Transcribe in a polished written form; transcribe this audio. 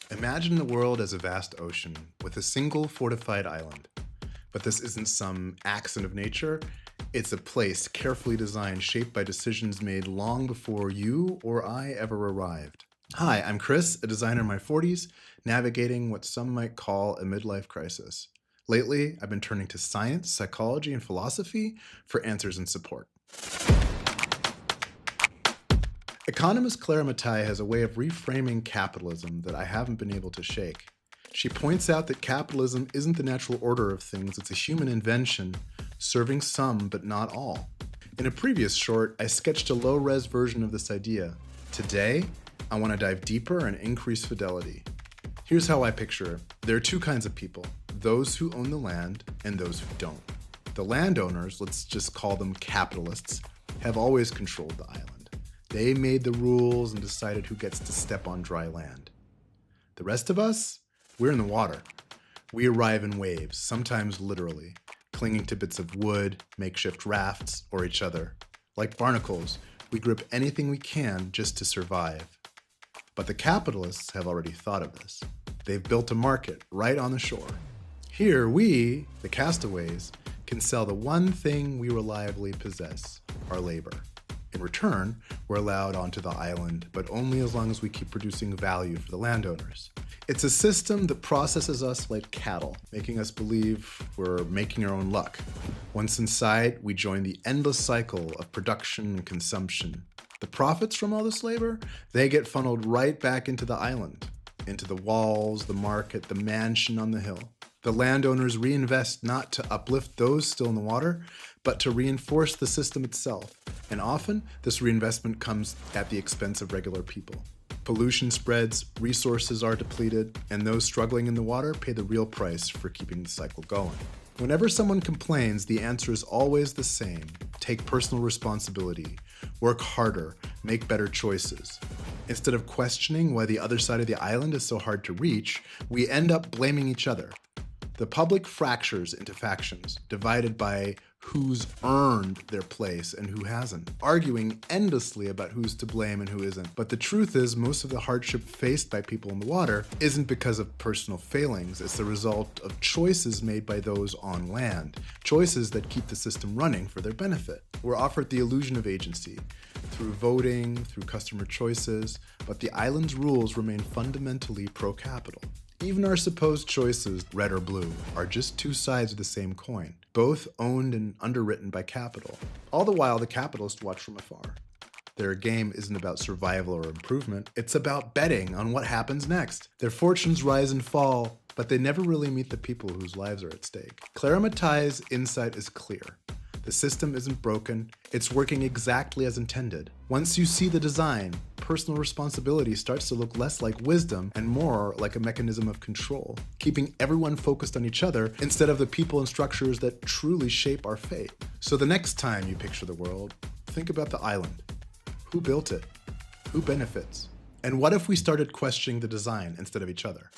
Imagine the world as a vast ocean with a single fortified island. But this isn't some accident of nature. It's a place carefully designed, shaped by decisions made long before you or I ever arrived. Hi, I'm Chris, a designer in my 40s, navigating what some might call a midlife crisis. Lately, I've been turning to science, psychology, and philosophy for answers and support. Economist Clara Mattei has a way of reframing capitalism that I haven't been able to shake. She points out that capitalism isn't the natural order of things, it's a human invention, serving some but not all. In a previous short, I sketched a low-res version of this idea. Today, I want to dive deeper and increase fidelity. Here's how I picture it. There are two kinds of people, those who own the land and those who don't. The landowners, let's just call them capitalists, have always controlled the island. They made the rules and decided who gets to step on dry land. The rest of us, we're in the water. We arrive in waves, sometimes literally, clinging to bits of wood, makeshift rafts, or each other. Like barnacles, we grip anything we can just to survive. But the capitalists have already thought of this. They've built a market right on the shore. Here we, the castaways, can sell the one thing we reliably possess, our labor. In return, we're allowed onto the island, but only as long as we keep producing value for the landowners. It's a system that processes us like cattle, making us believe we're making our own luck. Once inside, we join the endless cycle of production and consumption. The profits from all this labor, they get funneled right back into the island, into the walls, the market, the mansion on the hill. The landowners reinvest not to uplift those still in the water, but to reinforce the system itself. And often, this reinvestment comes at the expense of regular people. Pollution spreads, resources are depleted, and those struggling in the water pay the real price for keeping the cycle going. Whenever someone complains, the answer is always the same. Take personal responsibility, work harder, make better choices. Instead of questioning why the other side of the island is so hard to reach, we end up blaming each other. The public fractures into factions, divided by who's earned their place and who hasn't, arguing endlessly about who's to blame and who isn't. But the truth is, most of the hardship faced by people in the water isn't because of personal failings, it's the result of choices made by those on land, choices that keep the system running for their benefit. We're offered the illusion of agency, through voting, through customer choices, but the island's rules remain fundamentally pro-capital. Even our supposed choices, red or blue, are just two sides of the same coin, both owned and underwritten by capital. All the while, the capitalists watch from afar. Their game isn't about survival or improvement, it's about betting on what happens next. Their fortunes rise and fall, but they never really meet the people whose lives are at stake. Clara Mattei's insight is clear. The system isn't broken, it's working exactly as intended. Once you see the design, personal responsibility starts to look less like wisdom and more like a mechanism of control, keeping everyone focused on each other instead of the people and structures that truly shape our fate. So the next time you picture the world, think about the island. Who built it? Who benefits? And what if we started questioning the design instead of each other?